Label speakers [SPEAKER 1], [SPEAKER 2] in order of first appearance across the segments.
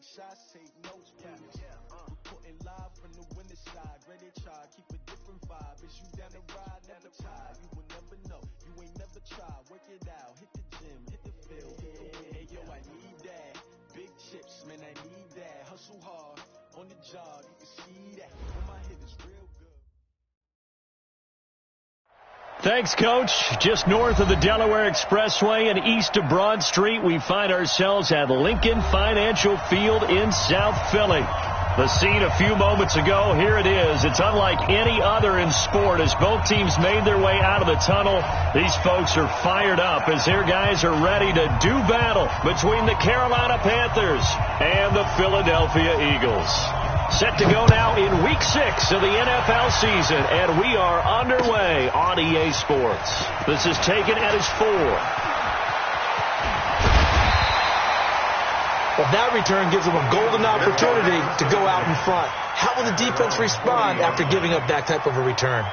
[SPEAKER 1] shots, take notes, please. Reporting live from the winter side. Ready to try, keep a different vibe. Is you down the ride, never tired. You will never know, you ain't never tried. Work it out, hit the gym, hit the field, hit the win. Hey yo, I need that. Big chips, man, I need that. Hustle hard, on the job, you can see that. When my hit is real good.
[SPEAKER 2] Thanks, Coach. Just north of the Delaware Expressway and east of Broad Street, we find ourselves at Lincoln Financial Field in South Philly. The scene a few moments ago, here it is. It's unlike any other in sport as both teams made their way out of the tunnel. These folks are fired up as their guys are ready to do battle between the Carolina Panthers and the Philadelphia Eagles. Set to go now in Week 6 of the NFL season, and we are underway on EA Sports. This is taken at his 4.
[SPEAKER 3] Well, that return gives them a golden opportunity to go out in front. How will the defense respond after giving up that type of a return?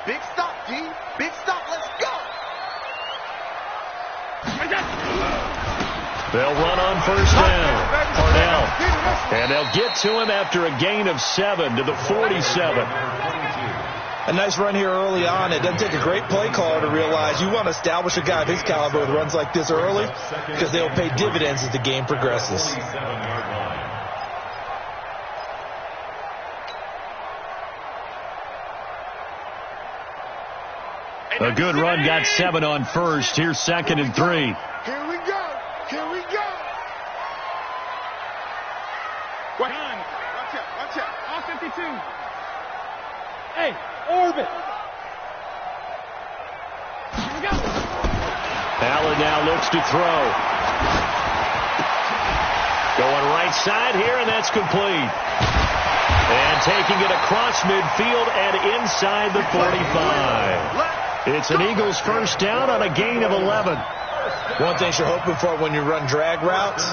[SPEAKER 1] Big stop, G. Big stop. Let's go.
[SPEAKER 2] They'll run on first down. Parnell. And they'll get to him after a gain of 7 to the 47.
[SPEAKER 3] A nice run here early on. It doesn't take a great play caller to realize you want to establish a guy of his caliber with runs like this early because they'll pay dividends as the game progresses.
[SPEAKER 2] A good run got 7 on first. Here's 2nd and 3.
[SPEAKER 1] Here we go. Here we go.
[SPEAKER 4] Watch out. All 52. Hey, orbit. Here we go.
[SPEAKER 2] Allen now looks to throw. Going right side here, and that's complete. And taking it across midfield and inside the 45. It's an Eagles first down on a gain of 11.
[SPEAKER 3] One thing you're hoping for when you run drag routes,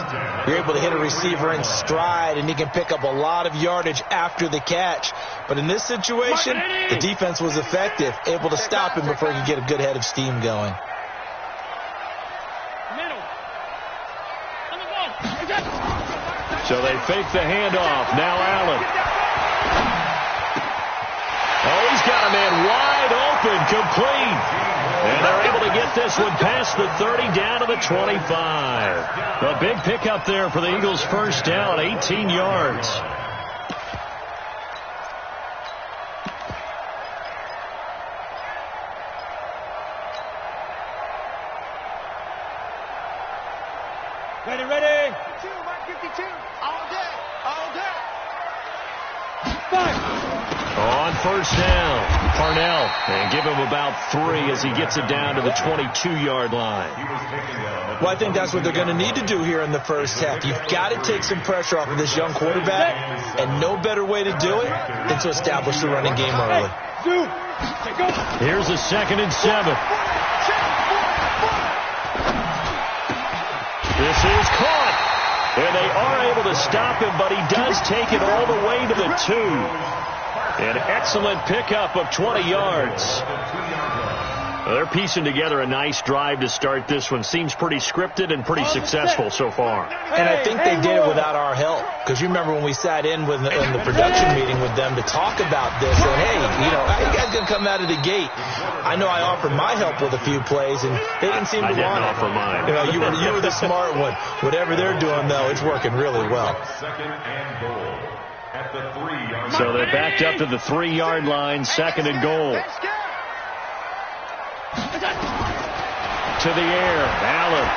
[SPEAKER 3] you're able to hit a receiver in stride, and he can pick up a lot of yardage after the catch. But in this situation, the defense was effective, able to stop him before he could get a good head of steam going.
[SPEAKER 2] So they fake the handoff. Now Allen. Oh, he's got a man wide open, complete. And they're able to get this one past the 30 down to the 25. A big pickup there for the Eagles first down, 18 yards.
[SPEAKER 4] Ready.
[SPEAKER 1] 52. All day.
[SPEAKER 2] On first down, Parnell. And give him about 3 as he gets it down to the 22-yard line.
[SPEAKER 3] Well, I think that's what they're going to need to do here in the first half. You've got to take some pressure off of this young quarterback, and no better way to do it than to establish the running game early.
[SPEAKER 2] Here's a 2nd and 7. This is caught. And they are able to stop him, but he does take it all the way to the 2. An excellent pickup of 20 yards. Well, they're piecing together a nice drive to start this one. Seems pretty scripted and pretty successful so far.
[SPEAKER 3] And I think they did it without our help. Because you remember when we sat in with in the production meeting with them to talk about this. And, hey, how you guys going to come out of the gate? I know I offered my help with a few plays, and they didn't seem to want it.
[SPEAKER 2] I didn't offer mine.
[SPEAKER 3] You were the smart one. Whatever they're doing, though, it's working really well.
[SPEAKER 2] So they backed up to the 3-yard line, 2nd and goal. To the air, Allen.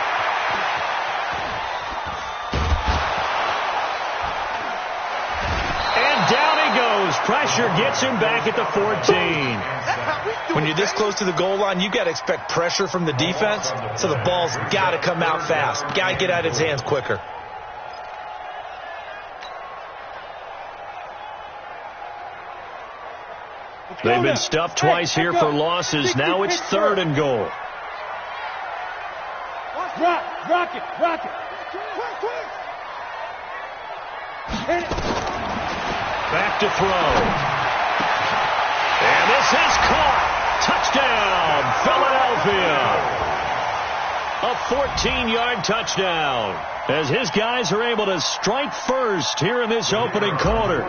[SPEAKER 2] And down he goes. Pressure gets him back at the 14.
[SPEAKER 3] When you're this close to the goal line, you got to expect pressure from the defense, so the ball's got to come out fast. Got to get out of his hands quicker.
[SPEAKER 2] They've been stuffed twice here for losses. Now it's 3rd and goal.
[SPEAKER 4] Rock it.
[SPEAKER 2] Back to throw. And this is caught. Touchdown, Philadelphia. A 14-yard touchdown as his guys are able to strike first here in this opening quarter.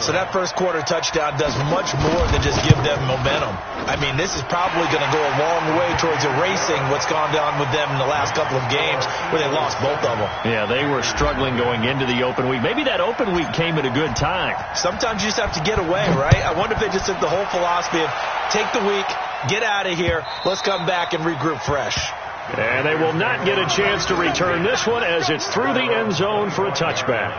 [SPEAKER 3] So that first quarter touchdown does much more than just give them momentum. I mean, this is probably going to go a long way towards erasing what's gone down with them in the last couple of games where they lost both of them.
[SPEAKER 2] Yeah, they were struggling going into the open week. Maybe that open week came at a good time.
[SPEAKER 3] Sometimes you just have to get away, right? I wonder if they just took the whole philosophy of take the week, get out of here, let's come back and regroup fresh.
[SPEAKER 2] And they will not get a chance to return this one as it's through the end zone for a touchback.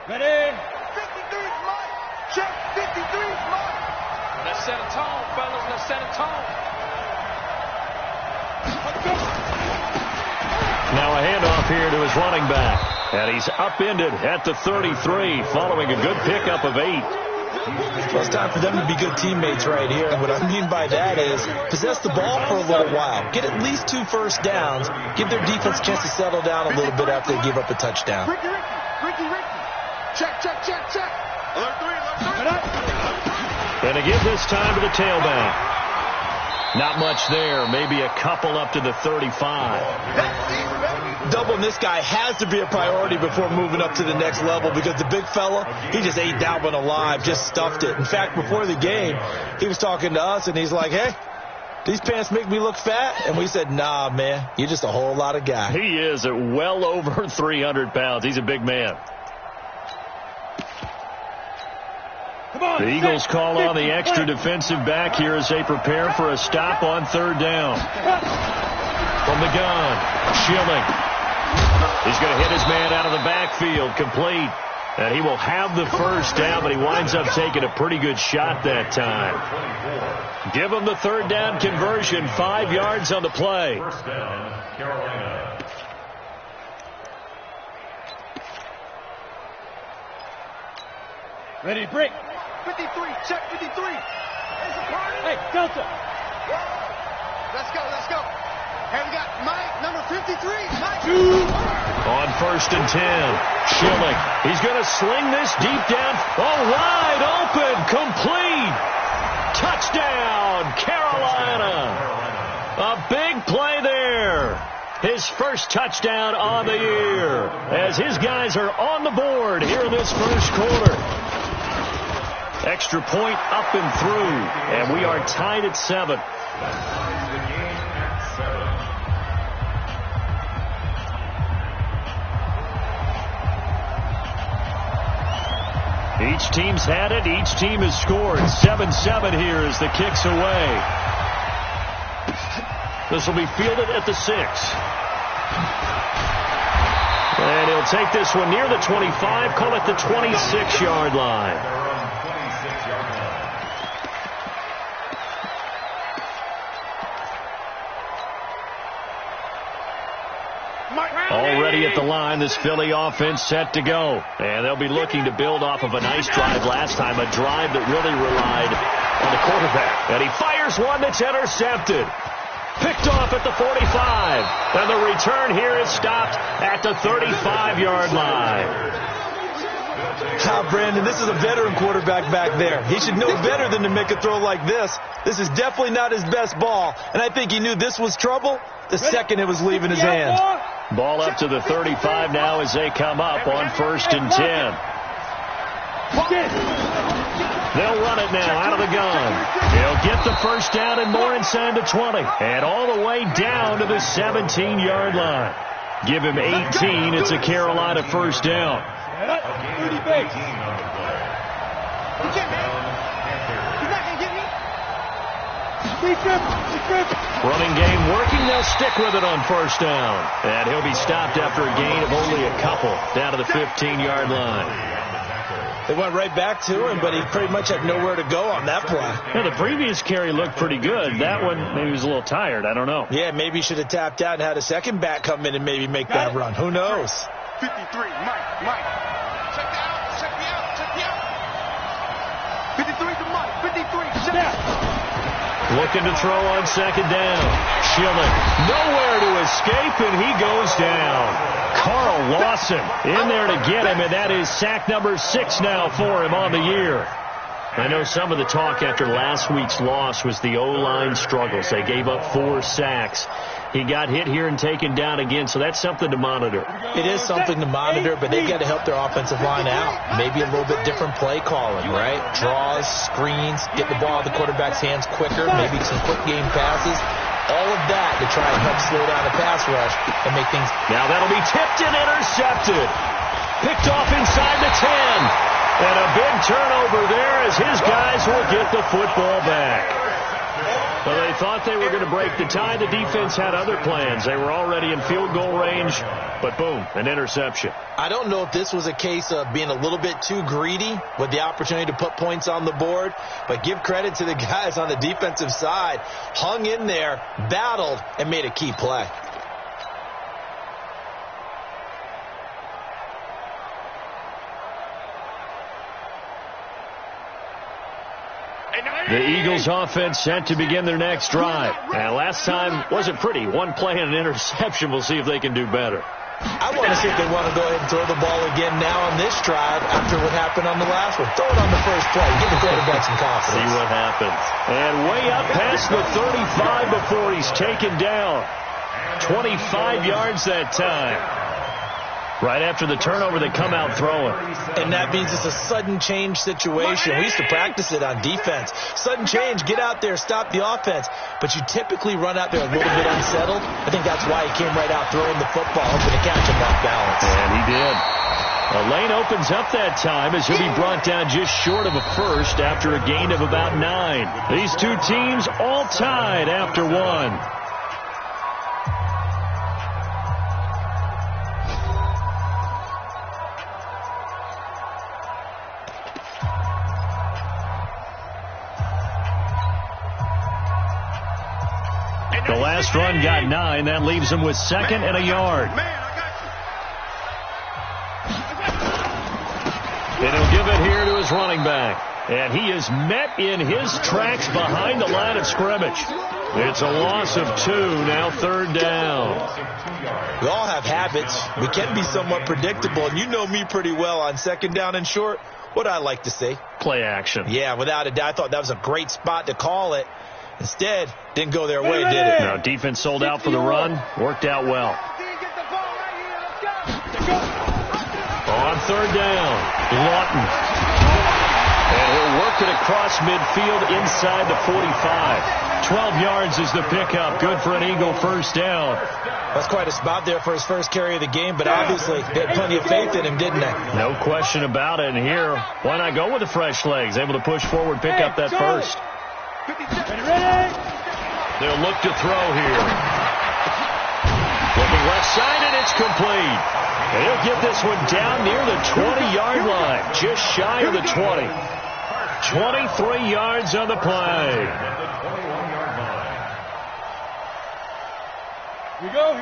[SPEAKER 4] Ready?
[SPEAKER 5] 53 Mike. Check 53 Mike. Let's set a tone, fellas. Let's set a tone.
[SPEAKER 2] Now a handoff here to his running back. And he's upended at the 33 following a good pickup of 8.
[SPEAKER 3] Well, it's time for them to be good teammates right here. And what I mean by that is possess the ball for a little while. Get at least 2 first downs. Give their defense a chance to settle down a little bit after they give up a touchdown.
[SPEAKER 5] Ricky. Check. Alert 3.
[SPEAKER 2] And to give this time to the tailback. Not much there. Maybe a couple up to the 35.
[SPEAKER 3] Doubling this guy has to be a priority before moving up to the next level because the big fella, he just ate that one alive, just stuffed it. In fact, before the game, he was talking to us, and he's like, hey, these pants make me look fat? And we said, nah, man, you're just a whole lot of guy.
[SPEAKER 2] He is at well over 300 pounds. He's a big man. The Eagles call on the extra defensive back here as they prepare for a stop on 3rd down. From the gun, Schilling. He's going to hit his man out of the backfield, complete. And he will have the first down, but he winds up taking a pretty good shot that time. Give him the 3rd down conversion, 5 yards on the play.
[SPEAKER 6] First down, Carolina.
[SPEAKER 4] Ready to break.
[SPEAKER 5] 53. Check 53.
[SPEAKER 4] Hey, Delta.
[SPEAKER 5] Let's go. And we got Mike, number 53. Mike.
[SPEAKER 2] On 1st and 10, Schilling. He's going to sling this deep down. Oh, wide open, complete. Touchdown, Carolina. A big play there. His first touchdown on the year as his guys are on the board here in this first quarter. Extra point up and through, and we are tied at 7. Each team's had it. Each team has scored. 7-7 here as the kick's away. This will be fielded at the 6. And he'll take this one near the 25, call it the 26-yard line. Already at the line, this Philly offense set to go. And they'll be looking to build off of a nice drive last time, a drive that really relied on the quarterback. And he fires one that's intercepted. Picked off at the 45. And the return here is stopped at the 35-yard line.
[SPEAKER 3] Brandon, this is a veteran quarterback back there. He should know better than to make a throw like this. This is definitely not his best ball. And I think he knew this was trouble the second it was leaving his hand.
[SPEAKER 2] Ball up to the 35 now as they come up on 1st and 10. They'll run it now out of the gun. They'll get the first down and more inside the 20. And all the way down to the 17-yard line. Give him 18. It's a Carolina first down. Running game working. They'll stick with it on 1st down. And he'll be stopped after a gain of only a couple down to the 15-yard line.
[SPEAKER 3] They went right back to him, but he pretty much had nowhere to go on that play.
[SPEAKER 2] Yeah, the previous carry looked pretty good. That one, maybe he was a little tired. I don't know.
[SPEAKER 3] Yeah, maybe he should have tapped out and had a second back come in and maybe make that run. Who knows?
[SPEAKER 5] 53, Mike. Check me out. 53 to Mike. 53, check out.
[SPEAKER 2] Looking to throw on second down. Schilling nowhere to escape, and he goes down. Carl Lawson in there to get him, and that is sack number 6 now for him on the year. I know some of the talk after last week's loss was the O-line struggles. They gave up 4 sacks. He got hit here and taken down again, so that's something to monitor.
[SPEAKER 3] It is something to monitor, but they've got to help their offensive line out. Maybe a little bit different play calling, right? Draws, screens, get the ball out of the quarterback's hands quicker, maybe some quick game passes. All of that to try and help slow down the pass rush and make things...
[SPEAKER 2] Now that'll be tipped and intercepted. Picked off inside the 10. And a big turnover there as his guys will get the football back. Well, they thought they were going to break the tie. The defense had other plans. They were already in field goal range, but boom, an interception.
[SPEAKER 3] I don't know if this was a case of being a little bit too greedy with the opportunity to put points on the board, but give credit to the guys on the defensive side. Hung in there, battled, and made a key play.
[SPEAKER 2] The Eagles offense set to begin their next drive. And last time wasn't pretty. One play and an interception. We'll see if they can do better.
[SPEAKER 3] I want to see if they want to go ahead and throw the ball again now on this drive after what happened on the last one. Throw it on the first play. Give the quarterback some confidence.
[SPEAKER 2] See what happens. And way up past the 35 before he's taken down. 25 yards that time. Right after the turnover, they come out throwing.
[SPEAKER 3] And that means it's a sudden change situation. We used to practice it on defense. Sudden change, get out there, stop the offense. But you typically run out there a little bit unsettled. I think that's why he came right out throwing the football, hoping to catch him off balance.
[SPEAKER 2] And he did. A lane opens up that time as he'll be brought down just short of a first after a gain of about 9. These two teams all tied after 1. The last run got 9. That leaves him with second and a yard. And he'll give it here to his running back. And he is met in his tracks behind the line of scrimmage. It's a loss of 2, now third down.
[SPEAKER 3] We all have habits. We can be somewhat predictable. And you know me pretty well on second down and short. What I like to see?
[SPEAKER 2] Play action.
[SPEAKER 3] Yeah, without a doubt. I thought that was a great spot to call it. Instead, didn't go their way, did it?
[SPEAKER 2] No, defense sold out for the run. Worked out well. On third down, Lawton. And he'll work it across midfield inside the 45. 12 yards is the pickup. Good for an Eagle first down.
[SPEAKER 3] That's quite a spot there for his first carry of the game, but obviously they had plenty of faith in him, didn't they?
[SPEAKER 2] No question about it. And here, why not go with the fresh legs? Able to push forward, pick up that first. They'll look to throw here. Looking left side, and it's complete. And he'll get this one down near the 20-yard line, just shy of the 20. 23 yards on the play.
[SPEAKER 4] Here we go.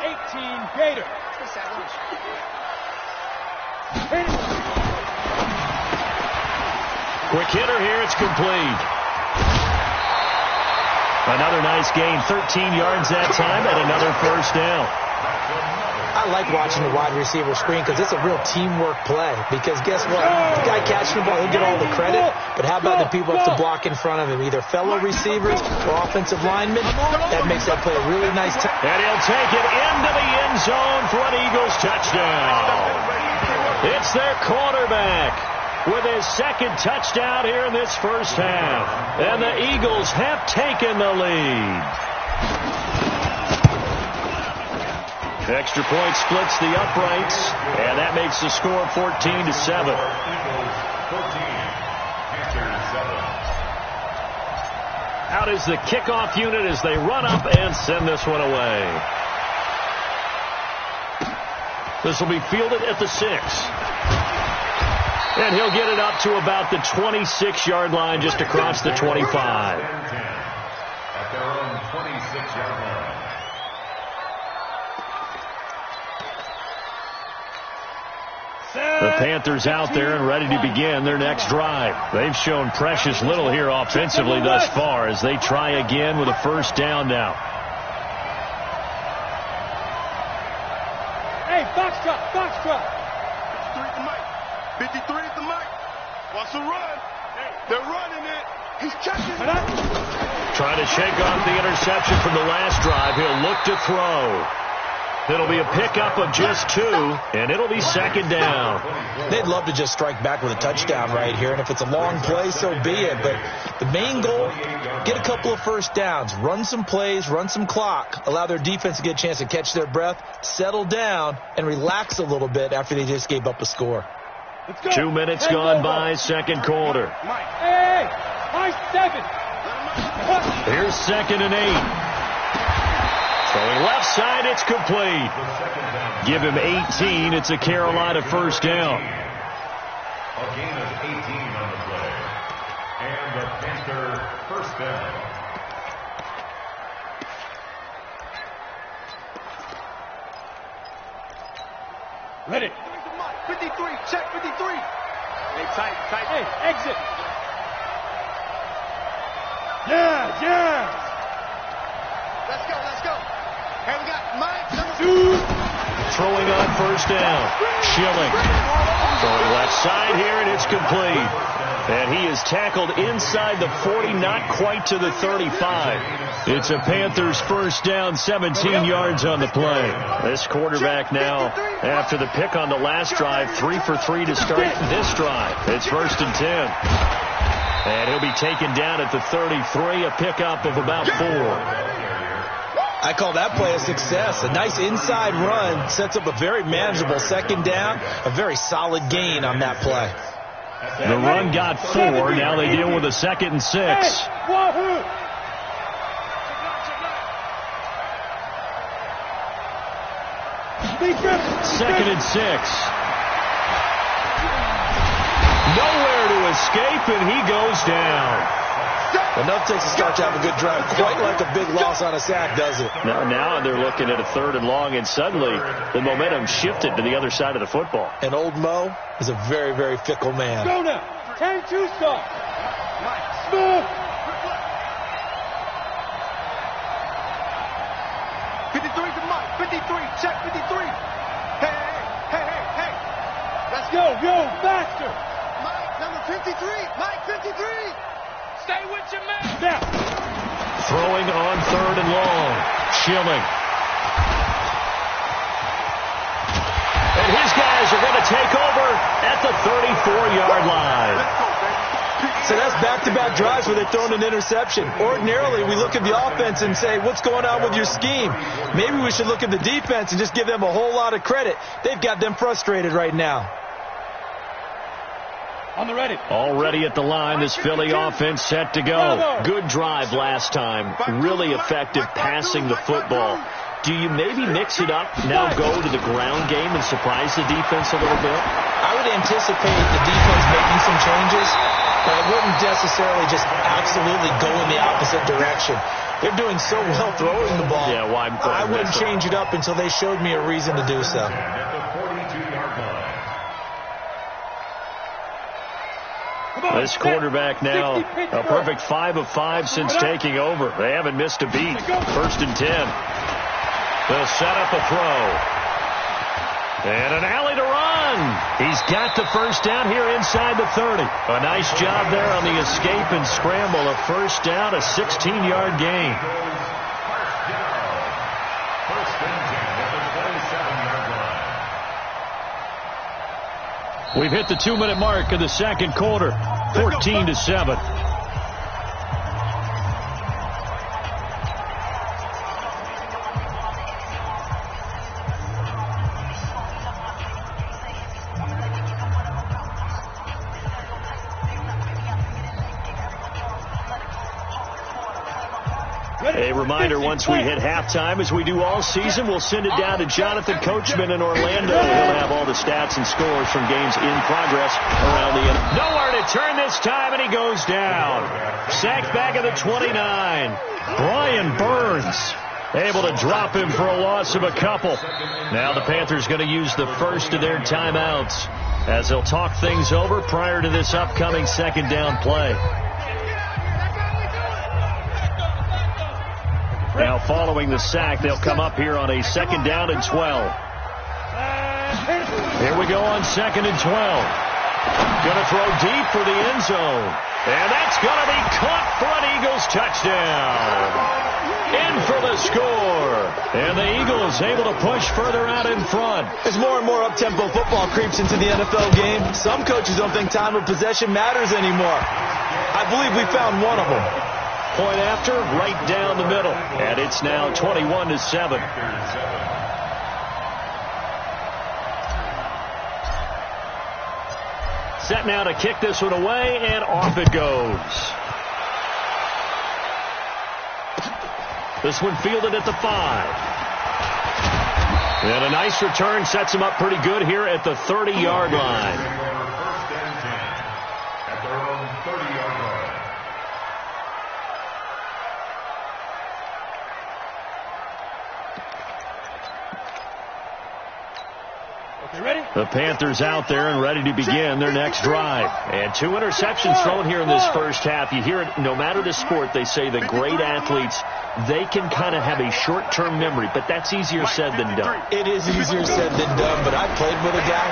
[SPEAKER 4] 18 Gator.
[SPEAKER 2] Quick hitter here, it's complete. Another nice gain, 13 yards that time, and another first down.
[SPEAKER 3] I like watching the wide receiver screen because it's a real teamwork play. Because guess what? The guy catching the ball, he'll get all the credit. But how about the people up to block in front of him? Either fellow receivers or offensive linemen. That makes that play a really nice time.
[SPEAKER 2] And he'll take it into the end zone for an Eagles touchdown. It's their quarterback with his second touchdown here in this first half. And the Eagles have taken the lead. Extra point splits the uprights, and that makes the score 14-7. Out is the kickoff unit as they run up and send this one away. This will be fielded at the 6. And he'll get it up to about the 26-yard line, just across the 25.
[SPEAKER 6] At their own 26-yard line.
[SPEAKER 2] The Panthers out there and ready to begin their next drive. They've shown precious little here offensively thus far as they try again with a first down now.
[SPEAKER 4] Hey, box drop, box drop.
[SPEAKER 5] 53 at the mic. 53 at the mic. Wants to run. They're running it. He's catching it.
[SPEAKER 2] Trying to shake off the interception from the last drive. He'll look to throw. It'll be a pickup of just 2, and it'll be second down.
[SPEAKER 3] They'd love to just strike back with a touchdown right here, and if it's a long play, so be it. But the main goal, get a couple of first downs, run some plays, run some clock, allow their defense to get a chance to catch their breath, settle down, and relax a little bit after they just gave up a score.
[SPEAKER 2] 2 minutes gone by, second quarter.
[SPEAKER 4] Hey, high 7.
[SPEAKER 2] Here's 2nd and 8. Throwing left side, it's complete. Give him 18. It's a Carolina first down.
[SPEAKER 6] A gain of 18 on the play. And the Panther first down.
[SPEAKER 4] Ready.
[SPEAKER 5] 53. Check 53. Hey, tight.
[SPEAKER 4] Hey, exit. Yeah.
[SPEAKER 5] Let's go. Hey, we got Mike.
[SPEAKER 2] Throwing on first down. Schilling. Throwing left side here, and it's complete. And he is tackled inside the 40, not quite to the 35. It's a Panthers first down, 17 yards on the play. This quarterback now, after the pick on the last drive, 3 for 3 to start this drive. It's 1st and 10. And he'll be taken down at the 33, a pickup of about 4.
[SPEAKER 3] I call that play a success. A nice inside run sets up a very manageable second down, a very solid gain on that play.
[SPEAKER 2] The run got 4. Now they deal with a 2nd and 6. Second and 6. Nowhere to escape, and he goes down.
[SPEAKER 3] Enough takes a start to have a good drive. Quite like a big loss on a sack, does it?
[SPEAKER 2] Now they're looking at a 3rd and long, and suddenly the momentum shifted to the other side of the football.
[SPEAKER 3] And old Mo is a very, very fickle man.
[SPEAKER 4] Go now. 10-2 stop. Smooth.
[SPEAKER 5] 53 to Mike. 53. Check 53. Hey. Let's
[SPEAKER 4] Go, faster.
[SPEAKER 5] Mike, number 53. Mike, 53. Stay with your man.
[SPEAKER 4] Now.
[SPEAKER 2] Throwing on 3rd and long. Schilling. And his guys are going to take over at the 34-yard line.
[SPEAKER 3] So that's back-to-back drives where they're throwing an interception. Ordinarily, we look at the offense and say, what's going on with your scheme? Maybe we should look at the defense and just give them a whole lot of credit. They've got them frustrated right now.
[SPEAKER 4] On the ready.
[SPEAKER 2] Already at the line, this Philly offense set to go. Good drive last time. Really effective passing the football. Do you maybe mix it up, now go to the ground game and surprise the defense a little bit?
[SPEAKER 3] I would anticipate the defense making some changes, but I wouldn't necessarily just absolutely go in the opposite direction. They're doing so well throwing the ball.
[SPEAKER 2] Yeah, why
[SPEAKER 3] I wouldn't change it up until they showed me a reason to do so.
[SPEAKER 2] This quarterback now a perfect 5 of 5 since taking over. They haven't missed a beat. 1st and 10. They'll set up a throw. And an alley to run. He's got the first down here inside the 30. A nice job there on the escape and scramble. A first down, a 16-yard gain. We've hit the 2-minute mark of the second quarter. 14-7. A reminder, once we hit halftime, as we do all season, we'll send it down to Jonathan Coachman in Orlando. He'll have all the stats and scores from games in progress around the end. Nowhere to turn this time, and he goes down. Sacked back at the 29. Brian Burns able to drop him for a loss of a couple. Now the Panthers going to use the first of their timeouts as they'll talk things over prior to this upcoming second down play. Now following the sack, they'll come up here on a second down and 12. Here we go on second and 12. Going to throw deep for the end zone. And that's going to be caught for an Eagles touchdown. In for the score. And the Eagles able to push further out in front.
[SPEAKER 3] As more and more up-tempo football creeps into the NFL game, some coaches don't think time of possession matters anymore. I believe we found one of them.
[SPEAKER 2] Point after, right down the middle. And it's now 21-7. Set now to kick this one away, and off it goes. This one fielded at the 5. And a nice return sets him up pretty good here at the 30-yard line.
[SPEAKER 6] First and 10 at their own 30-yard line.
[SPEAKER 4] Okay, ready?
[SPEAKER 2] The Panthers out there and ready to begin their next drive. And 2 interceptions thrown here in this first half. You hear it, no matter the sport, they say the great athletes, they can kind of have a short-term memory, but that's easier said than done.
[SPEAKER 3] It is easier said than done, but I played with a guy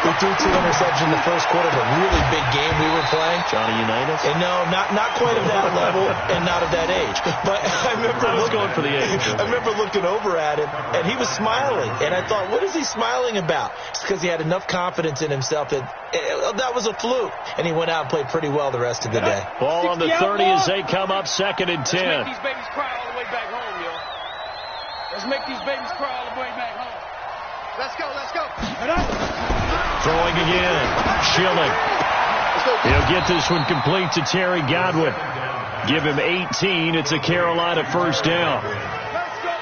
[SPEAKER 3] who threw 2 interceptions in the first quarter of a really big game we were playing.
[SPEAKER 2] Johnny Unitas?
[SPEAKER 3] And no, not quite of that level and not of that age. But I was
[SPEAKER 2] going for the age.
[SPEAKER 3] I remember looking over at him, and he was smiling. And I thought, what is he smiling about? It's because he had enough confidence in himself that that was a fluke. And he went out and played pretty well the rest of the day.
[SPEAKER 2] Ball on the 30 as they come up second and 10.
[SPEAKER 4] Let's make these babies cry all the way back home, yo. Let's make these babies cry all the way back home.
[SPEAKER 5] Let's go, let's go.
[SPEAKER 2] Throwing again. Schilling. He'll get this one complete to Terry Godwin. Give him 18. It's a Carolina first down.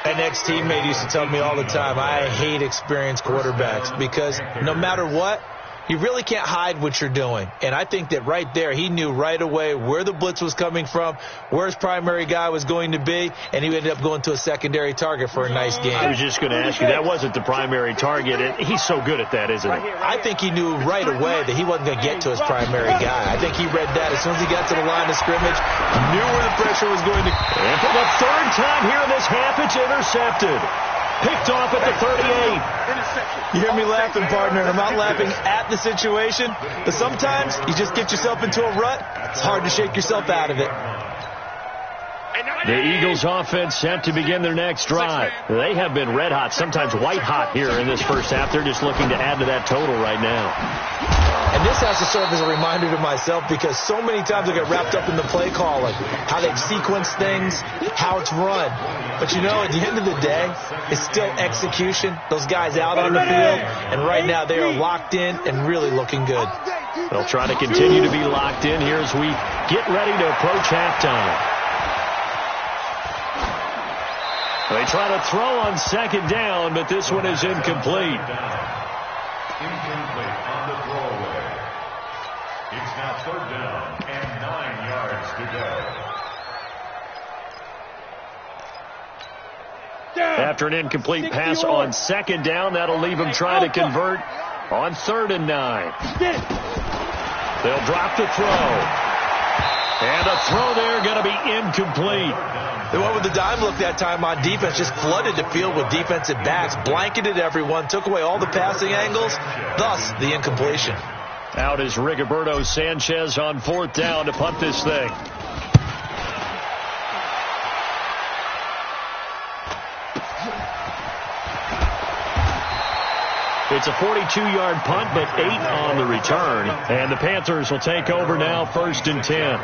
[SPEAKER 3] An ex-teammate used to tell me all the time, I hate experienced quarterbacks because no matter what, you really can't hide what you're doing. And I think that right there, he knew right away where the blitz was coming from, where his primary guy was going to be, and he ended up going to a secondary target for a nice game.
[SPEAKER 2] I was just going to ask you, that wasn't the primary target. And he's so good at that, isn't he?
[SPEAKER 3] I think he knew right away that he wasn't going to get to his primary guy. I think he read that as soon as he got to the line of scrimmage, knew where the pressure was going to.
[SPEAKER 2] And for the third time here in this half, it's intercepted. Picked off at the 38.
[SPEAKER 3] You hear me laughing, partner, and I'm not laughing at the situation, but sometimes you just get yourself into a rut. It's hard to shake yourself out of it.
[SPEAKER 2] The Eagles offense set to begin their next drive. They have been red hot, sometimes white hot here in this first half. They're just looking to add to that total right now.
[SPEAKER 3] And this has to serve as a reminder to myself because so many times I get wrapped up in the play calling, how they sequence things, how it's run. But you know, at the end of the day, it's still execution. Those guys out on the field, and right now they are locked in and really looking good.
[SPEAKER 2] They'll try to continue to be locked in here as we get ready to approach halftime. They try to throw on second down, but this one is incomplete.
[SPEAKER 6] Incomplete on the throwaway. It's now third down and 9 yards to go.
[SPEAKER 2] After an incomplete pass on second down, that'll leave them trying to convert on 3rd and 9. They'll drop the throw. And a throw there going to be incomplete.
[SPEAKER 3] They went with the dime look that time on defense, just flooded the field with defensive backs, blanketed everyone, took away all the passing angles, thus the incompletion.
[SPEAKER 2] Out is Rigoberto Sanchez on 4th down to punt this thing. It's a 42-yard punt, but 8 on the return. And the Panthers will take over now, 1st and 10.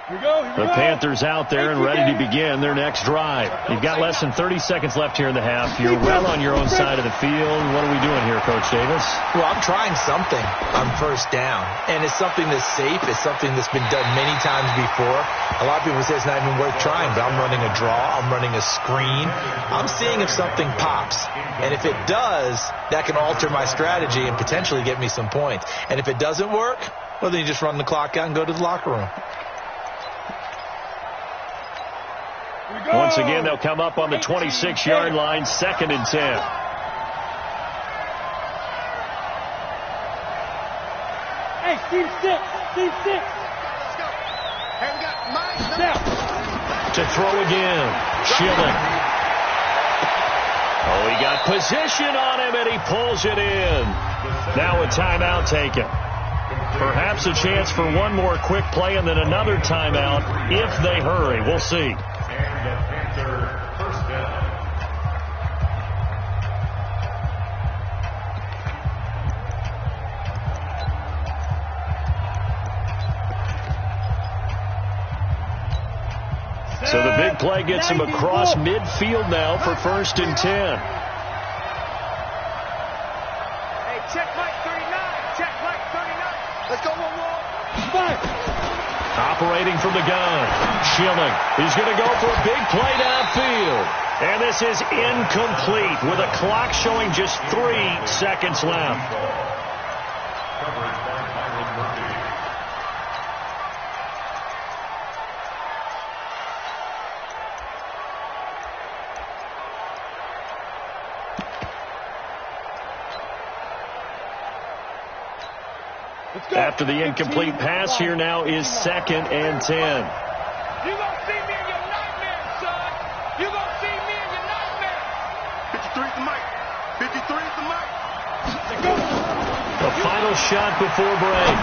[SPEAKER 2] The Panthers out there and ready to begin their next drive. You've got less than 30 seconds left here in the half. You're well on your own side of the field. What are we doing here, Coach Davis?
[SPEAKER 3] Well, I'm trying something on first down, and it's something that's safe. It's something that's been done many times before. A lot of people say it's not even worth trying, but I'm running a draw. I'm running a screen. I'm seeing if something pops, and if it does, that can alter my strategy and potentially get me some points. And if it doesn't work, well, then you just run the clock out and go to the locker room.
[SPEAKER 2] Once again, they'll come up on the 26-yard line, 2nd and 10.
[SPEAKER 4] Hey, Steve 6. Steve 6.
[SPEAKER 5] Hey, we got Mike.
[SPEAKER 2] To throw again. Schilling. Oh, he got position on him, and he pulls it in. Now a timeout taken. Perhaps a chance for one more quick play and then another timeout if they hurry. We'll see.
[SPEAKER 6] And the Panther first down.
[SPEAKER 2] So the big play gets him across midfield now for 1st and 10.
[SPEAKER 4] Hey, check Mike 39. Check Mike 39. Let's go, one.
[SPEAKER 2] Operating from the gun. Schilling. He's going to go for a big play downfield. And this is incomplete with a clock showing just 3 seconds left.
[SPEAKER 6] Coverage by Byron Murphy.
[SPEAKER 2] After the incomplete pass, here now is 2nd and 10.
[SPEAKER 4] You gonna see me in your nightmare, son. You gonna see me in your nightmare.
[SPEAKER 5] 53 to Mike. 53 to Mike.
[SPEAKER 2] The final shot before break.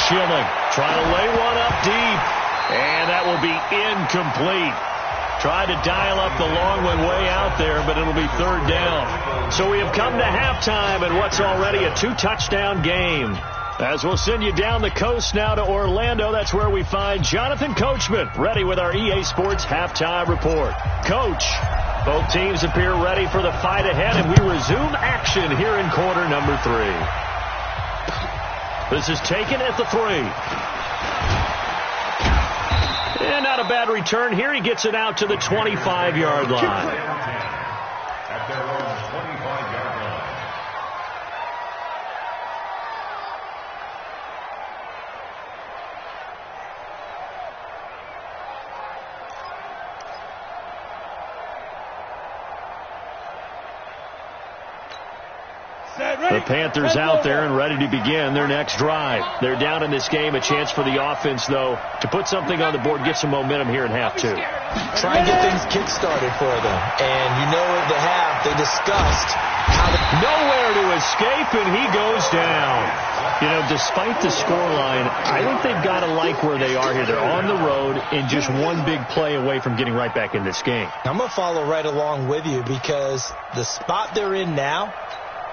[SPEAKER 2] Schilling trying to lay one up deep. And that will be incomplete. Tried to dial up the long one way out there, but it'll be 3rd down. So we have come to halftime in what's already a 2-touchdown game. As we'll send you down the coast now to Orlando, that's where we find Jonathan Coachman, ready with our EA Sports Halftime Report. Coach, both teams appear ready for the fight ahead, and we resume action here in quarter number 3. This is taken at the 3. And not a bad return here. He gets it out to the 25-yard line.
[SPEAKER 6] At their own 25-yard line.
[SPEAKER 2] The Panthers out there and ready to begin their next drive. They're down in this game. A chance for the offense, though, to put something on the board, get some momentum here in half 2.
[SPEAKER 3] Try and get things kick-started for them. And you know at the half, they discussed how
[SPEAKER 2] nowhere to escape, and he goes down. You know, despite the scoreline, I think they've got to like where they are here. They're on the road and just one big play away from getting right back in this game.
[SPEAKER 3] I'm going to follow right along with you because the spot they're in now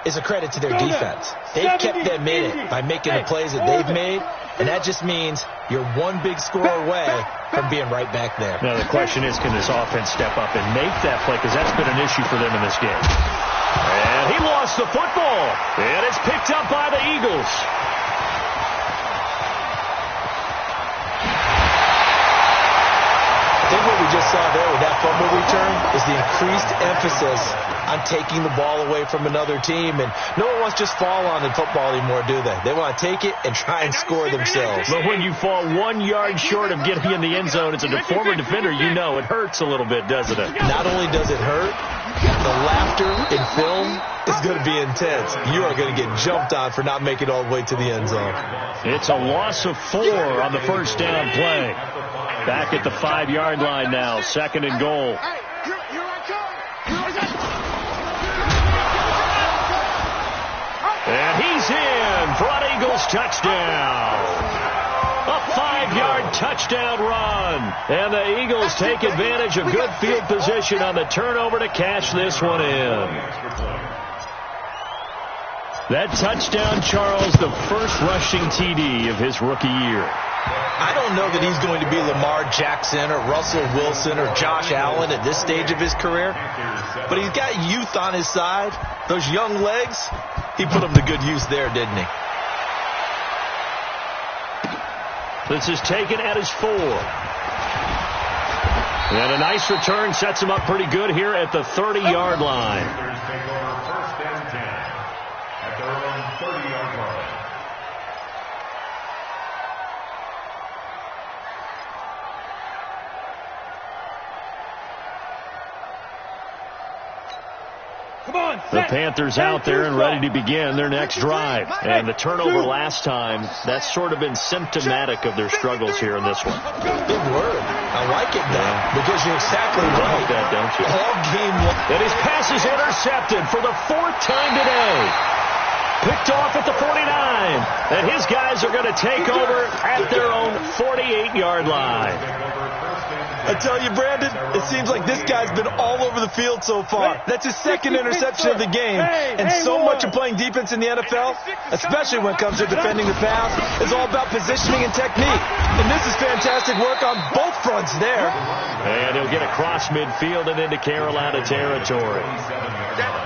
[SPEAKER 3] is a credit to their defense. They've kept them in it by making the plays that they've made, and that just means you're one big score away from being right back there.
[SPEAKER 2] Now, the question is, can this offense step up and make that play? Because that's been an issue for them in this game. And he lost the football, and it's picked up by the Eagles.
[SPEAKER 3] I think what we just saw there with that fumble return is the increased emphasis on taking the ball away from another team. And no one wants to just fall on in football anymore, do they? They want to take it and try and score themselves.
[SPEAKER 2] But when you fall 1 yard short of getting in the end zone as a former defender, you know it hurts a little bit, doesn't it?
[SPEAKER 3] Not only does it hurt, the laughter in film is going to be intense. You are going to get jumped on for not making it all the way to the end zone.
[SPEAKER 2] It's a loss of 4 on the first down play. Back at the 5-yard line now, 2nd and goal. And he's in for an Eagles touchdown. A 5-yard touchdown run. And the Eagles take advantage of good field position on the turnover to cash this one in. That touchdown, Charles, the first rushing TD of his rookie year.
[SPEAKER 3] I don't know that he's going to be Lamar Jackson or Russell Wilson or Josh Allen at this stage of his career, but he's got youth on his side. Those young legs, he put them to good use there, didn't he?
[SPEAKER 2] This is taken at his 4. And a nice return sets him up pretty good here at the 30-yard line.
[SPEAKER 6] Take over first and 10 at their own 30-yard line.
[SPEAKER 2] The Panthers out there and ready to begin their next drive. And the turnover last time, that's sort of been symptomatic of their struggles here in this one.
[SPEAKER 3] Big word. I like it now because you're exactly right.
[SPEAKER 2] I like that, don't you?
[SPEAKER 3] All game long.
[SPEAKER 2] And his pass is intercepted for the 4th time today. Picked off at the 49. And his guys are going to take over at their own 48-yard line.
[SPEAKER 3] I tell you, Brandon, it seems like this guy's been all over the field so far. That's his 2nd interception of the game. And so much of playing defense in the NFL, especially when it comes to defending the pass, is all about positioning and technique. And this is fantastic work on both fronts there.
[SPEAKER 2] And he'll get across midfield and into Carolina territory.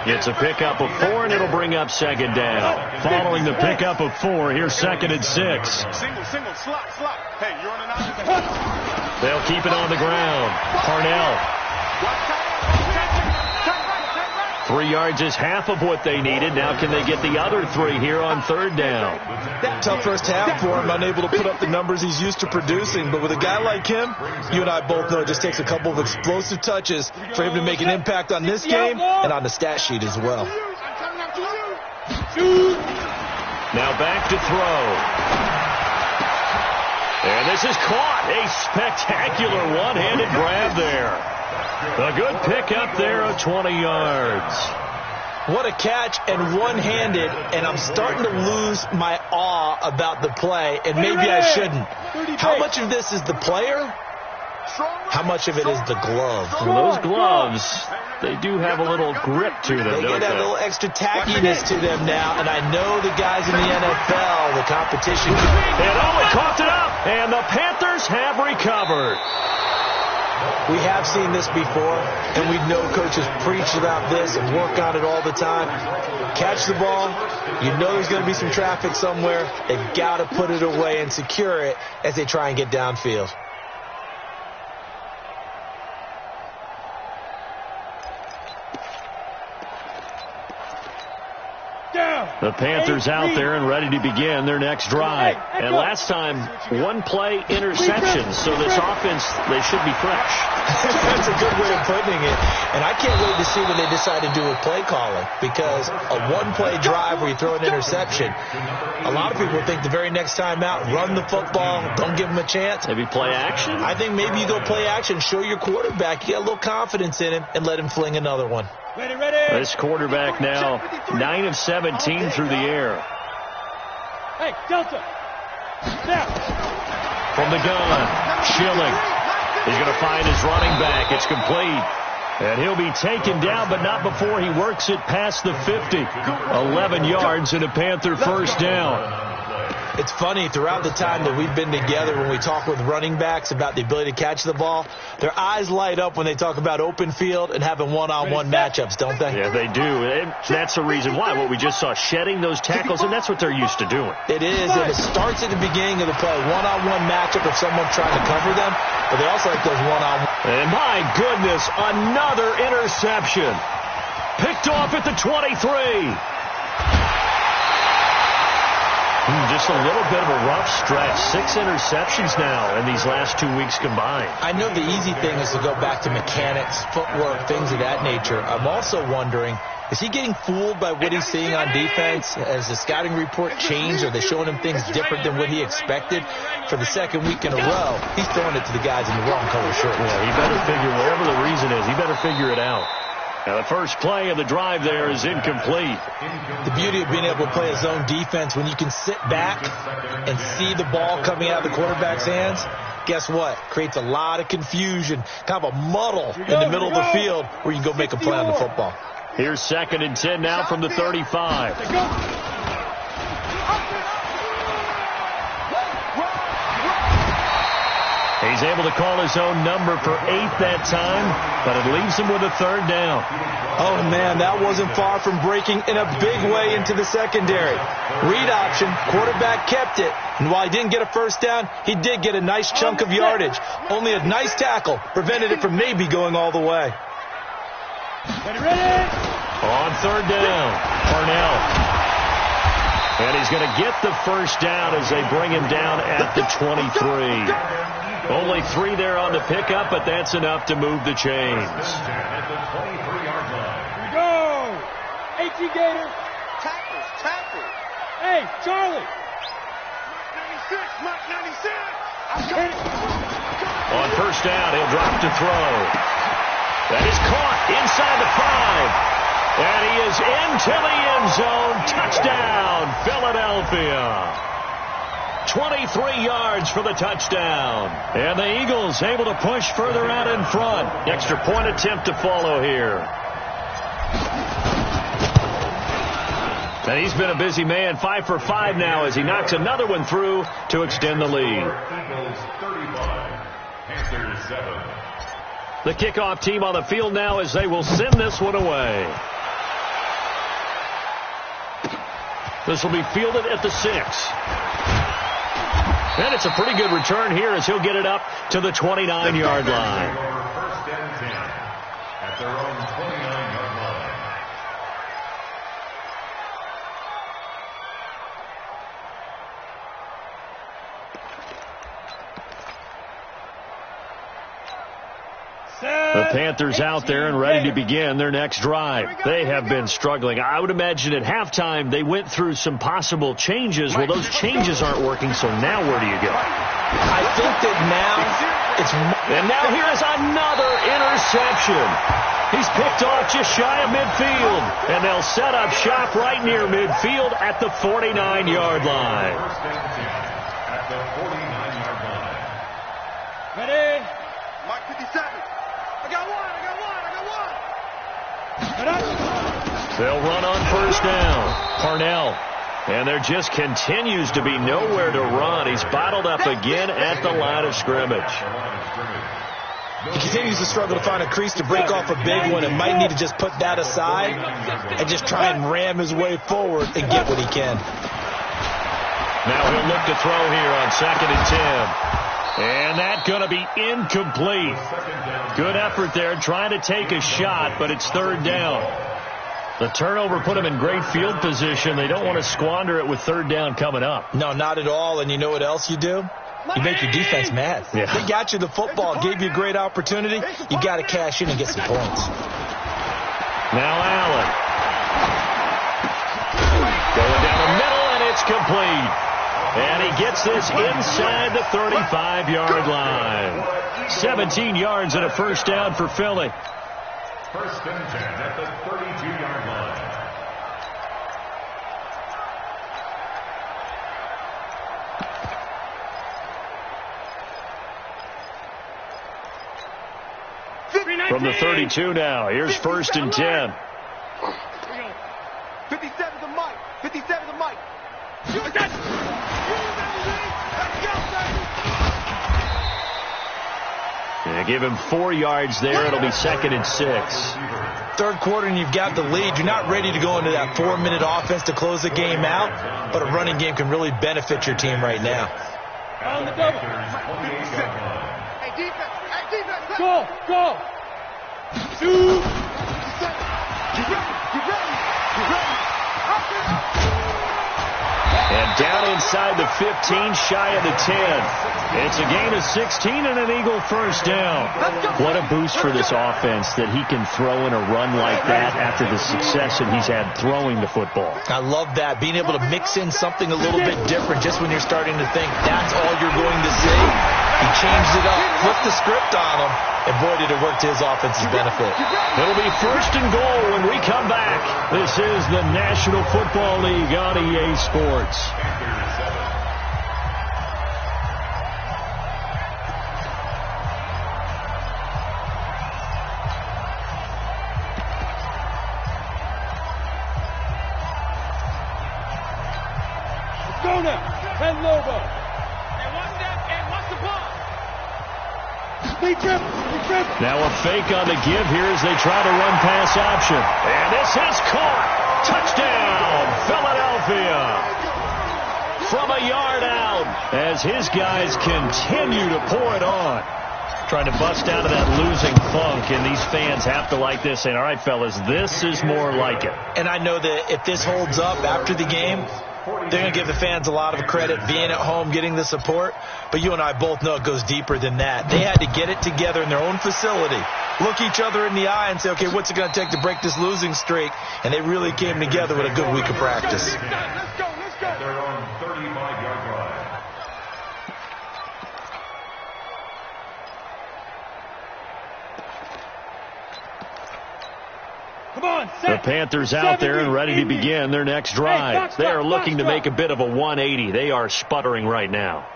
[SPEAKER 2] It's a pickup of 4, and it'll bring up 2nd down. Following the pickup of 4, here's 2nd and 6.
[SPEAKER 5] Single, slot. Hey, you're on an opposite.
[SPEAKER 2] They'll keep it on the ground. Parnell. 3 yards is half of what they needed. Now can they get the other 3 here on 3rd down?
[SPEAKER 3] Tough first half for him, unable to put up the numbers he's used to producing. But with a guy like him, you and I both know it just takes a couple of explosive touches for him to make an impact on this game and on the stat sheet as well.
[SPEAKER 2] Now back to throw. And this is caught. A spectacular one-handed grab there. A good pickup there of 20 yards.
[SPEAKER 3] What a catch and one-handed, and I'm starting to lose my awe about the play, and maybe I shouldn't. How much of this is the player? How much of it is the glove?
[SPEAKER 2] Well, those gloves, they do have a little grip to them,
[SPEAKER 3] don't they? They get a little extra tackiness to them now, and I know the guys in the NFL, the competition.
[SPEAKER 2] And he coughed it up, and the Panthers have recovered.
[SPEAKER 3] We have seen this before, and we know coaches preach about this and work on it all the time. Catch the ball. You know there's going to be some traffic somewhere. They've got to put it away and secure it as they try and get downfield.
[SPEAKER 2] The Panthers out there and ready to begin their next drive. And last time, 1-play interception. So this offense, they should be fresh.
[SPEAKER 3] That's a good way of putting it. And I can't wait to see what they decide to do with play calling. Because a 1-play drive where you throw an interception, a lot of people think the very next time out, run the football, don't give them a chance.
[SPEAKER 2] Maybe play action?
[SPEAKER 3] I think maybe you go play action, show your quarterback, you got a little confidence in him, and let him fling another one.
[SPEAKER 4] Ready.
[SPEAKER 2] This quarterback now 9 of 17 through the air.
[SPEAKER 4] Hey, Delta. Now.
[SPEAKER 2] From the gun, Schilling. He's going to find his running back. It's complete. And he'll be taken down, but not before he works it past the 50. 11 yards and a Panther first down.
[SPEAKER 3] It's funny, throughout the time that we've been together, when we talk with running backs about the ability to catch the ball, their eyes light up when they talk about open field and having one-on-one matchups, don't they?
[SPEAKER 2] Yeah, they do. And that's the reason why. What we just saw, shedding those tackles, and that's what they're used to doing.
[SPEAKER 3] It is, and it starts at the beginning of the play. One-on-one matchup if someone's trying to cover them, but they also like those one-on-one.
[SPEAKER 2] And my goodness, another interception. Picked off at the 23. Just a little bit of a rough stretch. 6 interceptions now in these last 2 weeks combined.
[SPEAKER 3] I know the easy thing is to go back to mechanics, footwork, things of that nature. I'm also wondering, is he getting fooled by what he's seeing on defense? Has the scouting report changed? Are they showing him things different than what he expected? For the second week in a row, he's throwing it to the guys in the wrong color shirt.
[SPEAKER 2] Yeah, he better figure, whatever the reason is, he better figure it out. Now, the first play of the drive there is incomplete.
[SPEAKER 3] The beauty of being able to play a zone defense, when you can sit back and see the ball coming out of the quarterback's hands, guess what? Creates a lot of confusion, kind of a muddle in the middle of the field where you can go make a play on the football.
[SPEAKER 2] Here's 2nd and 10 now from the 35. He's able to call his own number for 8 that time, but it leaves him with a 3rd down.
[SPEAKER 3] Oh, man, that wasn't far from breaking in a big way into the secondary. Read option, quarterback kept it, and while he didn't get a 1st down, he did get a nice chunk of yardage. Only a nice tackle prevented it from maybe going all the way.
[SPEAKER 2] Ready? On 3rd down, Parnell. And he's going to get the 1st down as they bring him down at the 23. Only 3 there on the pickup, but that's enough to move the chains.
[SPEAKER 6] At the 23-yard line.
[SPEAKER 4] Here we go. AT Gator.
[SPEAKER 5] Tackles.
[SPEAKER 4] Hey, Charlie.
[SPEAKER 5] Mark 96.
[SPEAKER 2] On 1st down, he'll drop to throw. That is caught inside the 5. And he is into the end zone. Touchdown, Philadelphia. 23 yards for the touchdown. And the Eagles able to push further out in front. Extra point attempt to follow here. And he's been a busy man. 5 for 5 now as he knocks another one through to extend the lead.
[SPEAKER 6] Eagles 35, Panthers 7.
[SPEAKER 2] The kickoff team on the field now as they will send this one away. This will be fielded at the 6. And it's a pretty good return here as he'll get it up to the 29-yard line.
[SPEAKER 6] 1st and 10 at their own 29-yard line.
[SPEAKER 2] The Panthers out there and ready to begin their next drive. They have been struggling. I would imagine at halftime they went through some possible changes. Well, those changes aren't working, so now where do you go?
[SPEAKER 3] I think that now it's...
[SPEAKER 2] And now here is another interception. He's picked off just shy of midfield. And they'll set up shop right near midfield at the 49-yard line.
[SPEAKER 6] 1st and 10 at the 49-yard line.
[SPEAKER 4] Ready?
[SPEAKER 5] Mark 57. I got one.
[SPEAKER 2] They'll run on 1st down. Parnell. And there just continues to be nowhere to run. He's bottled up again at the line of scrimmage.
[SPEAKER 3] He continues to struggle to find a crease to break off a big one and might need to just put that aside and just try and ram his way forward and get what he can.
[SPEAKER 2] Now he'll look to throw here on 2nd and 10. And that's going to be incomplete. Good effort there trying to take a shot, but it's 3rd down. The turnover put him in great field position. They don't want to squander it with 3rd down coming up.
[SPEAKER 3] No, not at all. And you know what else you do? You make your defense mad.
[SPEAKER 2] Yeah.
[SPEAKER 3] They got you the football, gave you a great opportunity. You got to cash in and get some points.
[SPEAKER 2] Now Allen. Going down the middle, and it's complete. And he gets this inside the 35-yard line. 17 yards and a 1st down for Philly.
[SPEAKER 6] 1st and 10 at the 32-yard line.
[SPEAKER 2] From the 32 now, here's 1st and 10.
[SPEAKER 5] 57 to Mike. 57 to Mike.
[SPEAKER 2] They give him 4 yards there. It'll be 2nd and 6.
[SPEAKER 3] 3rd quarter and you've got the lead. You're not ready to go into that 4-minute offense to close the game out, but a running game can really benefit your team right now.
[SPEAKER 4] On the double.
[SPEAKER 5] Hey, defense.
[SPEAKER 4] Go. Shoot.
[SPEAKER 5] Get ready.
[SPEAKER 2] And down inside the 15, shy of the 10. It's a gain of 16 and an Eagle 1st down. What a boost for this offense that he can throw in a run like that after the success that he's had throwing the football.
[SPEAKER 3] I love that, being able to mix in something a little bit different just when you're starting to think that's all you're going to see. He changed it up, flipped the script on him, and boy, did it work to his offense's benefit.
[SPEAKER 2] It'll be 1st and goal when we come back. This is the National Football League on EA Sports.
[SPEAKER 4] Go now. Ken Lobo.
[SPEAKER 5] And watch the ball.
[SPEAKER 2] Now a fake on the give here as they try to run pass option. And this is caught. Touchdown, Philadelphia. From a yard out as his guys continue to pour it on. Trying to bust out of that losing funk, and these fans have to like this. And all right, fellas, this is more like it.
[SPEAKER 3] And I know that if this holds up after the game, they're going to give the fans a lot of credit being at home, getting the support. But you and I both know it goes deeper than that. They had to get it together in their own facility, look each other in the eye and say, okay, what's it going to take to break this losing streak? And they really came together with a good week of practice.
[SPEAKER 6] They're on 35-yard line.
[SPEAKER 2] The Panthers out there and ready to begin their next drive. They are looking to make a bit of a 180. They are sputtering right now.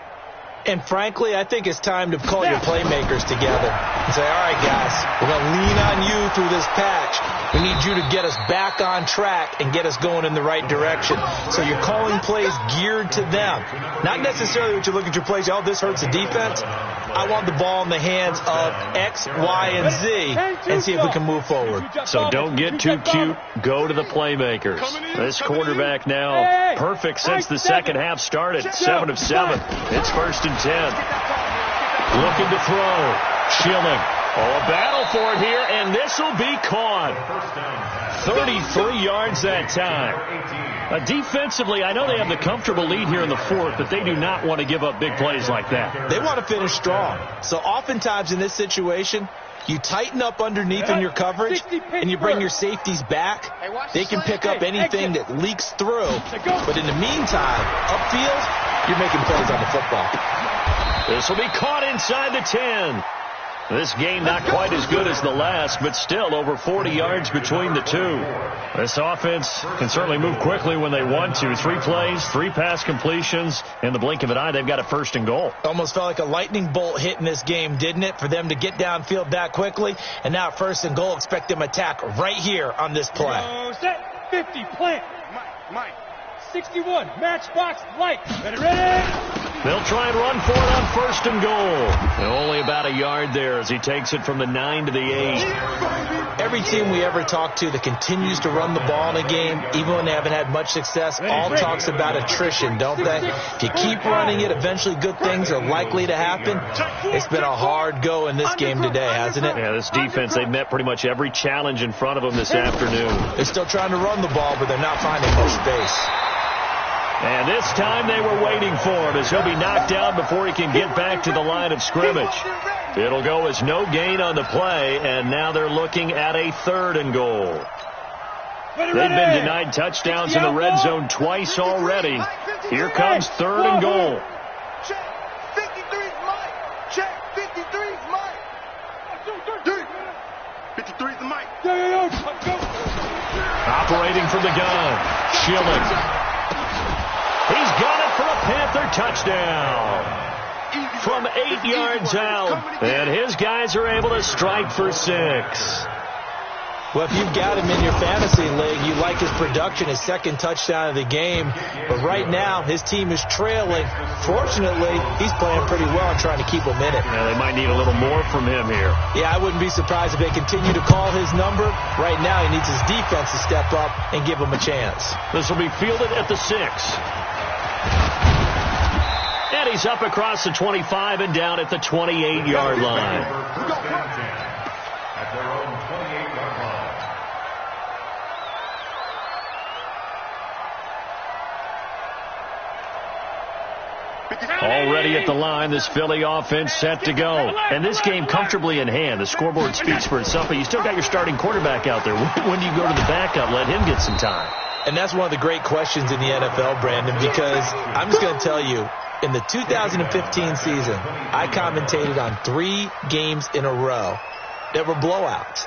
[SPEAKER 3] And frankly, I think it's time to call your playmakers together and say, all right, guys, we're going to lean on you through this patch. We need you to get us back on track and get us going in the right direction. So you're calling plays geared to them. Not necessarily what you look at your plays, oh, this hurts the defense. I want the ball in the hands of X, Y, and Z and see if we can move forward.
[SPEAKER 2] So don't get too cute. Go to the playmakers. This quarterback now perfect since the second half started. 7 of 7. It's 1st and 10. Looking to throw. Schilling. Oh, a battle for it here, and this will be caught. 33 yards that time. Defensively, I know they have the comfortable lead here in the 4th, but they do not want to give up big plays like that.
[SPEAKER 3] They want to finish strong. So oftentimes in this situation, you tighten up underneath in your coverage, and you bring your safeties back. They can pick up anything that leaks through. But in the meantime, upfield, you're making plays on the football.
[SPEAKER 2] This will be caught inside the 10. This game not quite as good as the last, but still over 40 yards between the two. This offense can certainly move quickly when they want to. 3 plays, 3 pass completions. In the blink of an eye, they've got a 1st and goal.
[SPEAKER 3] Almost felt like a lightning bolt hit in this game, didn't it? For them to get downfield that quickly. And now 1st and goal, expect them to attack right here on this play.
[SPEAKER 4] Set 50, plant. Mike. 61, matchbox, light. Ready?
[SPEAKER 2] They'll try and run for it on 1st and goal. And only about a yard there as he takes it from the 9 to the 8.
[SPEAKER 3] Every team we ever talk to that continues to run the ball in a game, even when they haven't had much success, all talks about attrition, don't they? If you keep running it, eventually good things are likely to happen. It's been a hard go in this game today, hasn't it?
[SPEAKER 2] Yeah, this defense, they've met pretty much every challenge in front of them this afternoon.
[SPEAKER 3] They're still trying to run the ball, but they're not finding much space.
[SPEAKER 2] And this time they were waiting for him as he'll be knocked down before he can get back to the line of scrimmage. It'll go as no gain on the play, and now they're looking at a 3rd and goal. They've been denied touchdowns in the red zone twice already. Here comes 3rd and goal.
[SPEAKER 5] Check. 53's Mike. Check. 53's Mike. 53's the Mike.
[SPEAKER 2] Operating from the gun. Schilling. He's got it for a Panther touchdown. From 8 yards out. And his guys are able to strike for 6.
[SPEAKER 3] Well, if you've got him in your fantasy league, you like his production, his 2nd touchdown of the game. But right now, his team is trailing. Fortunately, he's playing pretty well and trying to keep them in it.
[SPEAKER 2] Yeah, they might need a little more from him here.
[SPEAKER 3] Yeah, I wouldn't be surprised if they continue to call his number. Right now, he needs his defense to step up and give him a chance.
[SPEAKER 2] This will be fielded at the 6. And he's up across the 25 and down at the 28-yard line.
[SPEAKER 6] At their own 28-yard line.
[SPEAKER 2] Already at the line, this Philly offense set to go. And this game comfortably in hand. The scoreboard speaks for itself, but you still got your starting quarterback out there. When do you go to the backup? Let him get some time.
[SPEAKER 3] And that's one of the great questions in the NFL, Brandon, because I'm just going to tell you, in the 2015 season, I commentated on 3 games in a row that were blowouts.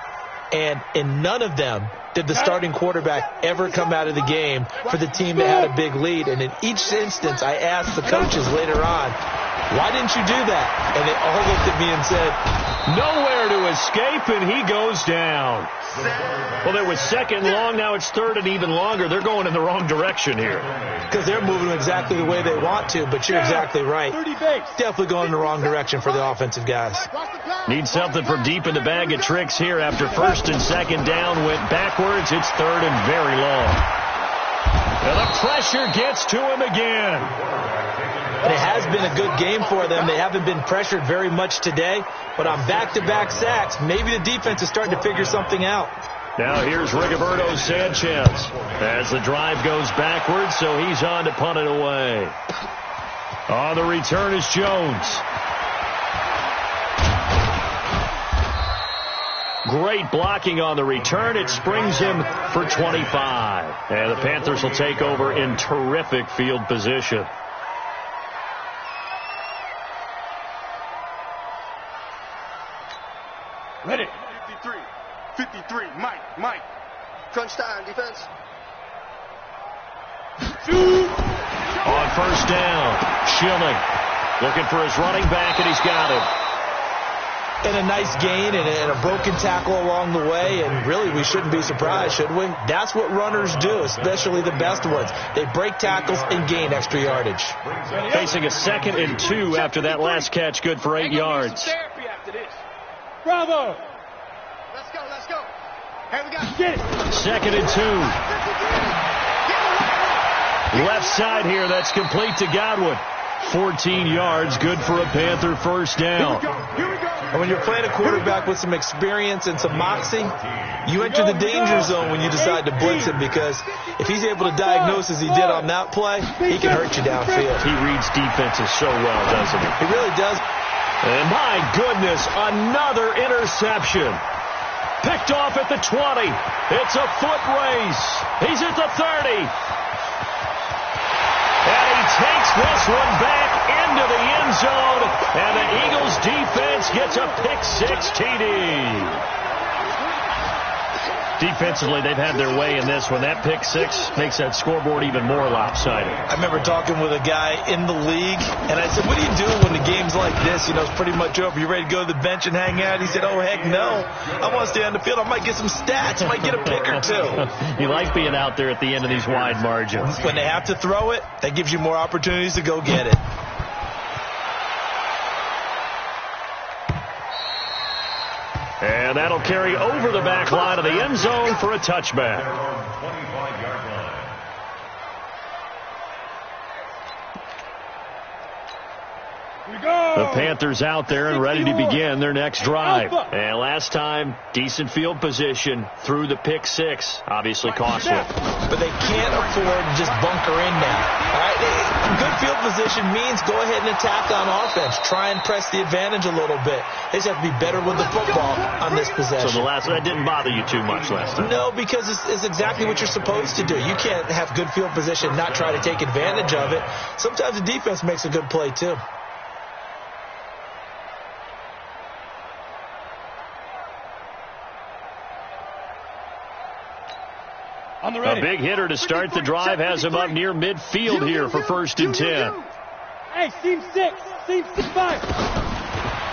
[SPEAKER 3] And in none of them did the starting quarterback ever come out of the game for the team that had a big lead. And in each instance, I asked the coaches later on, Why didn't you do that? And they all looked at me and said,
[SPEAKER 2] nowhere to escape, and he goes down. Well, it was second long. Now it's third and even longer. They're going in the wrong direction here.
[SPEAKER 3] Because they're moving exactly the way they want to, but you're exactly right. Definitely going in the wrong direction for the offensive guys.
[SPEAKER 2] Need something from deep in the bag of tricks here. After first and second down went backwards, it's third and very long. And the pressure gets to him again.
[SPEAKER 3] It has been a good game for them. They haven't been pressured very much today, but on back-to-back sacks, maybe the defense is starting to figure something out.
[SPEAKER 2] Now here's Rigoberto Sanchez as the drive goes backwards, so he's on to punt it away. On the return is Jones. Great blocking on the return. It springs him for 25. And the Panthers will take over in terrific field position.
[SPEAKER 5] Ready. 53. Mike.
[SPEAKER 4] Crunch time, defense.
[SPEAKER 2] On first down, Schilling looking for his running back, and he's got him.
[SPEAKER 3] And a nice gain and a broken tackle along the way, and really we shouldn't be surprised, should we? That's what runners do, especially the best ones. They break tackles and gain extra yardage.
[SPEAKER 2] Facing a 2nd and 2 after that last catch, good for 8 yards.
[SPEAKER 4] Bravo. Let's go. Here we go. Get it.
[SPEAKER 2] 2nd and 2. Left side here, that's complete to Godwin. 14 yards, good for a Panther first down.
[SPEAKER 5] Here we go.
[SPEAKER 3] And when you're playing a quarterback with some experience and some moxie, you enter the danger zone when you decide to blitz him, because if he's able to diagnose as he did on that play, he can hurt you downfield.
[SPEAKER 2] He reads defenses so well, doesn't he?
[SPEAKER 3] He really does.
[SPEAKER 2] And my goodness, another interception. Picked off at the 20. It's a foot race. He's at the 30. And he takes this one back into the end zone. And the Eagles defense gets a pick-6 TD. Defensively, they've had their way in this one. That pick-6 makes that scoreboard even more lopsided.
[SPEAKER 3] I remember talking with a guy in the league, and I said, what do you do when the game's like this? You know, it's pretty much over. You ready to go to the bench and hang out? He said, oh, heck no. I want to stay on the field. I might get some stats. I might get a pick or two.
[SPEAKER 2] You like being out there at the end of these wide margins.
[SPEAKER 3] When they have to throw it, that gives you more opportunities to go get it.
[SPEAKER 2] And that'll carry over the back line of the end zone for a touchback.
[SPEAKER 6] 25-yard line.
[SPEAKER 2] The Panthers out there and ready to begin their next drive. And last time, decent field position through the pick-6. Obviously costly.
[SPEAKER 3] But they can't afford to just bunker in now. All right? Good field position means go ahead and attack on offense. Try and press the advantage a little bit. They just have to be better with the football on this possession.
[SPEAKER 2] So that didn't bother you too much last time?
[SPEAKER 3] No, because it's exactly what you're supposed to do. You can't have good field position and not try to take advantage of it. Sometimes the defense makes a good play, too.
[SPEAKER 2] A big hitter to start the drive has him up near midfield here for 1st and 10.
[SPEAKER 4] Hey, seam 6, 5.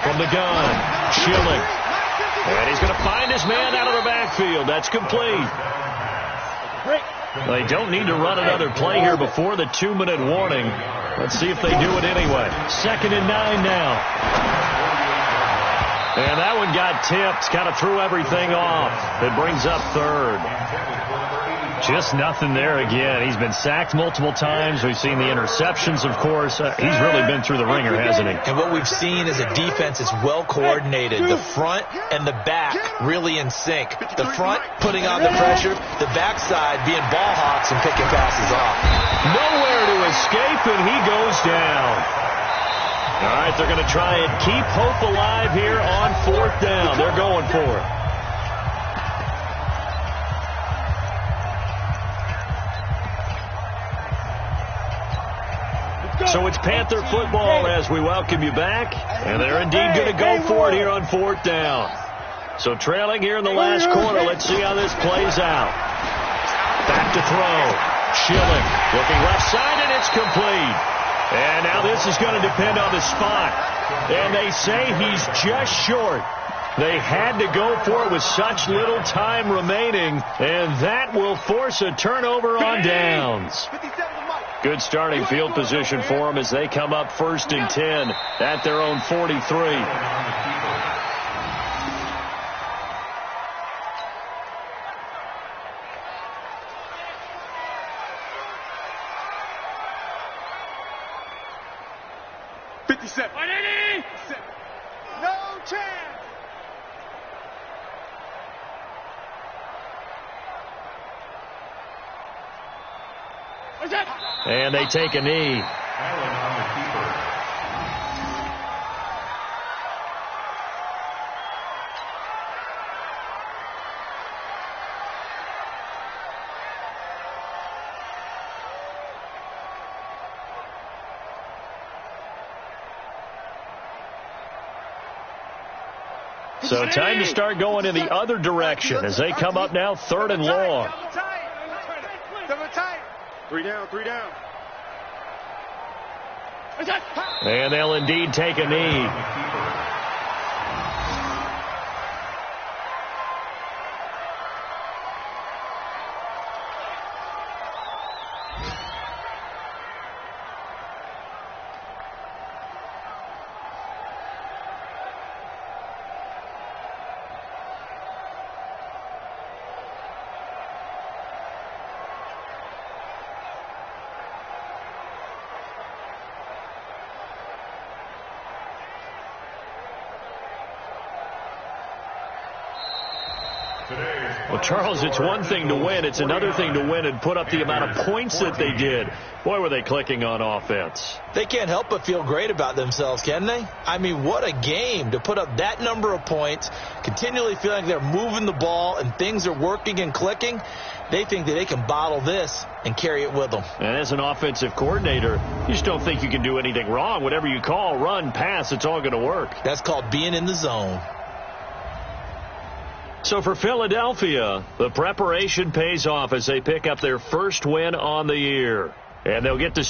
[SPEAKER 2] From the gun, Schilling. And he's going to find his man out of the backfield. That's complete. They don't need to run another play here before the 2-minute warning. Let's see if they do it anyway. 2nd and 9 now. And that one got tipped. Kind of threw everything off. It brings up 3rd. Just nothing there again. He's been sacked multiple times. We've seen the interceptions, of course. He's really been through the ringer, hasn't he?
[SPEAKER 3] And what we've seen is a defense that's well coordinated. The front and the back really in sync. The front putting on the pressure, the backside being ball hawks and picking passes off.
[SPEAKER 2] Nowhere to escape, and he goes down. All right, they're going to try and keep hope alive here on 4th down. They're going for it. So it's Panther football as we welcome you back. And they're indeed going to go for it here on 4th down. So trailing here in the last quarter. Let's see how this plays out. Back to throw. Schilling looking left side, and it's complete. And now this is going to depend on the spot. And they say he's just short. They had to go for it with such little time remaining, and that will force a turnover on downs. Good starting field position for them as they come up 1st and 10 at their own 43.
[SPEAKER 4] No chance.
[SPEAKER 2] And they take a knee.
[SPEAKER 6] Allen on the keeper.
[SPEAKER 2] So time to start going in the other direction as they come up now 3rd and long.
[SPEAKER 4] Double tight. 3 down, 3 down.
[SPEAKER 2] And they'll indeed take a knee. Well, Charles, it's one thing to win. It's another thing to win and put up the amount of points that they did. Boy, were they clicking on offense.
[SPEAKER 3] They can't help but feel great about themselves, can they? I mean, what a game to put up that number of points, continually feeling they're moving the ball and things are working and clicking. They think that they can bottle this and carry it with them.
[SPEAKER 2] And as an offensive coordinator, you just don't think you can do anything wrong. Whatever you call, run, pass, it's all going to work.
[SPEAKER 3] That's called being in the zone.
[SPEAKER 2] So for Philadelphia, the preparation pays off as they pick up their first win on the year. And they'll get to